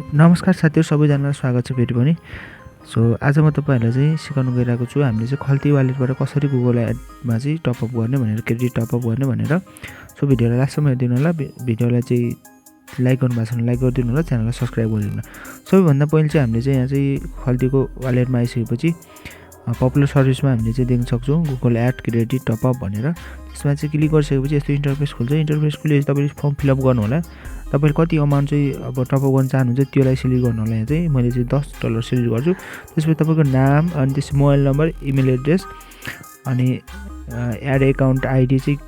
नमस्कार साथीहरु, सबैजनालाई स्वागत छ फेरि पनि। सो आज म तपाईहरुलाई चाहिँ सिकाउन गइरहेको छु हामीले चाहिँ खल्ती वालेटबाट कसरी गुगल एडमा चाहिँ टपअप गर्ने भनेर, क्रेडिट टपअप गर्ने भनेर। सो भिडियोलाई लास्टसम्म हेरिदिनु होला। भिडियोलाई चाहिँ लाइक गर्नु भएको छैन लाइक गरिदिनु होला, च्यानललाई सब्स्क्राइब गरिदिनु होला। सबैभन्दा पहिले चाहिँ हामीले चाहिँ यहाँ चाहिँ खल्तीको वालेटमा आइसकेपछि पपुलर सर्भिसमा हामीले चाहिँ देख्न सक्छौँ गुगल एड क्रेडिट टपअप भनेर। त्यसमा चाहिँ क्लिक गरिसकेपछि यस्तो इन्टरफेस खुल्छ। इन्टरफेस खुलेपछि तपाईले फर्म फिलअप गर्नु होला। तपाईले कति अमाउन्ट चाहिँ अब टपअप गर्न चाहनुहुन्छ त्यसलाई सिलेक्ट गर्नु होला। यहाँ चाहिँ मैले चाहिँ $10 सिलेक्ट गर्छु। त्यसपछि तपाईको नाम अनि त्यसपछि मोबाइल नम्बर, इमेल एड्रेस अनि एड एकाउन्ट आइडी चाहिँ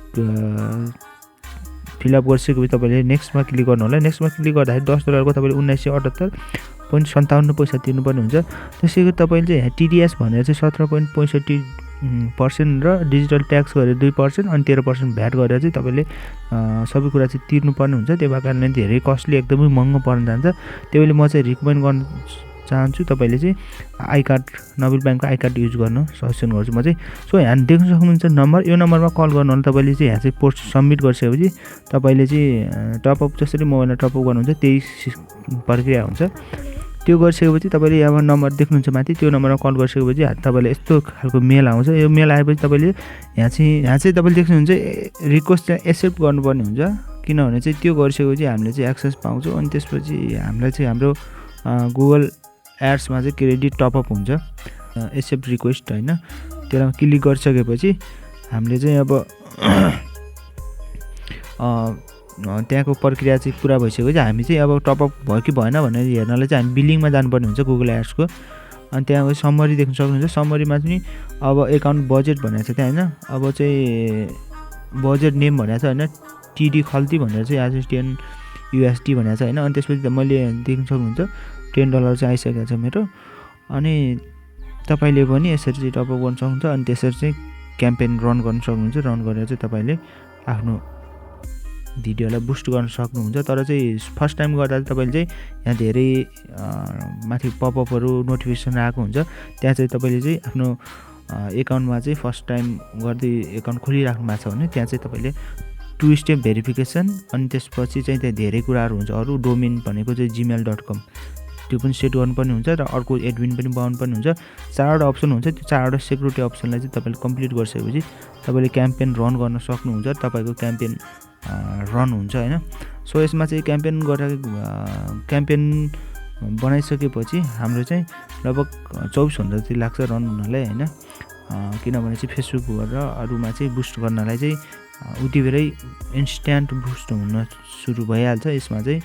फिलअप गरिसकेपछि तपाईले नेक्स्टमा क्लिक गर्नु होला। नेक्स्टमा क्लिक गर्दाखेरि $10 को तपाईले 1978.57 पैसा तिर्नुपर्ने हुन्छ। त्यसैगरी तपाईले चाहिँ यहाँ टिडीएस भनेर चाहिँ 17.65% र डिजिटल ट्याक्स गरेर 2% अनि 13% भ्याट गरेर चाहिँ तपाईले सबै कुरा चाहिँ तिर्नुपर्ने हुन्छ। त्यो भएर कारणले धेरै कस्टली एकदमै महँगो पर्न जान्छ। त्यसैले म चाहिँ रिकमेन्ड गर्न चाहन्छु तपाईले चाहिँ आई कार्ड, नबिल ब्याङ्कको आई कार्ड युज गर्न सजेसन गर्छु म चाहिँ। सो यहाँ देख्न सक्नुहुन्छ नम्बर, यो नम्बरमा कल गर्नु होला। तपाईले चाहिँ यहाँ चाहिँ पोस्ट सबमिट गरिसकेपछि तपाईले चाहिँ टपअप जसरी मोबाइलमा टपअप गर्नुहुन्छ त्यही प्रक्रिया हुन्छ। त्यो गरिसकेपछि तपाईले यहाँ नम्बर देख्नुहुन्छ माथि, त्यो नम्बरमा कल गरिसकेपछि तपाईले यस्तो खालको मेल आउँछ। यो मेल आएपछि तपाईले यहाँ चाहिँ तपाईले देख्नुहुन्छ रिक्वेस्ट चाहिँ एक्सेप्ट गर्नुपर्ने हुन्छ। किनभने चाहिँ त्यो गरिसकेपछि हामीले चाहिँ एक्सेस पाउँछौँ अनि त्यसपछि हामीलाई चाहिँ हाम्रो गुगल एड्समा चाहिँ क्रेडिट टपअप हुन्छ। एक्सेप्ट रिक्वेस्ट हैन, त्यसमा क्लिक गरिसकेपछि हामीले चाहिँ अब त्यहाँको प्रक्रिया चाहिँ पुरा भइसकेपछि हामी चाहिँ अब टपअप भयो कि भएन भनेर हेर्नलाई चाहिँ हामी बिलिङमा जानुपर्ने हुन्छ गुगल एड्सको। अनि त्यहाँ समरी देख्न सक्नुहुन्छ। समरीमा चाहिँ अब एकाउन्ट बजेट भनेको छ त्यहाँ हैन। अब चाहिँ बजेट नेम भनेको छ हैन, टिडी खल्ती भनेर चाहिँ आज $10 भनेको छ हैन। अनि त्यसपछि मैले देख्न सक्नुहुन्छ $10 चाहिँ आइसकेको छ मेरो। अनि तपाईले पनि यसरी चाहिँ टपअप गर्न सक्नुहुन्छ। अनि त्यसरी चाहिँ क्याम्पेन रन गर्न सक्नुहुन्छ। रन गरेर चाहिँ तपाईले आफ्नो भिडियोलाई बुस्ट गर्न सक्नुहुन्छ। तर चाहिँ फर्स्ट टाइम गर्दा तपाईले चाहिँ यहाँ धेरै माथि पपअपहरु नोटिफिकेसन आएको हुन्छ। त्यहाँ चाहिँ तपाईले चाहिँ आफ्नो एकाउन्टमा चाहिँ फर्स्ट टाइम गर्दै एकाउन्ट खोलिराख्नु भएको छ भने त्यहाँ चाहिँ तपाईले 2 स्टेप भेरिफिकेसन अनि त्यसपछि चाहिँ त्यहाँ धेरै कुराहरु हुन्छ। अरु डोमेन भनेको चाहिँ gmail.com त्यो पनि सेट गर्नुपर्ने हुन्छ र अर्को एडमिन पनि बनाउनुपर्ने हुन्छ। 4वटा अप्सन हुन्छ। त्यो 4वटा सेक्युरिटी अप्सनलाई चाहिँ तपाईले कम्प्लिट गरिसकेपछि तपाईले क्याम्पेन रन गर्न सक्नुहुन्छ। तपाईको क्याम्पेन रन हुन्छ हैन। सो यसमा चाहिँ क्याम्पेन बनाइसकेपछि हाम्रो चाहिँ लगभग 24 घण्टा जति लाग्छ रन हुनलाई हैन। किनभने चाहिँ फेसबुक र अरुमा चाहिँ बुस्ट गर्नलाई चाहिँ उति बेरै इन्स्ट्यान्ट बुस्ट हुन सुरु भइहाल्छ। यसमा चाहिँ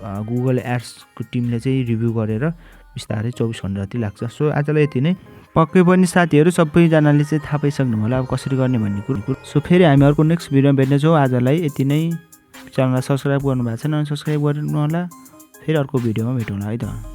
गुगल एड्सको टिमले चाहिँ रिभ्यू गरेर बिस्तारै 24 घण्टा जति लाग्छ। सो आजलाई यति नै। पक्कै पनि साथीहरु सबैजनाले चाहिँ थाहा पाइसक्नु होला अब कसरी गर्ने भन्ने कुरा। सो फेरि हामी अर्को नेक्स्ट भिडियोमा भेट्ने छौँ। आजलाई यति नै। च्यानललाई सब्स्क्राइब गर्नु भएको छैन भने सब्स्क्राइब गर्नु होला। फेरि अर्को भिडियोमा भेटौँला है त।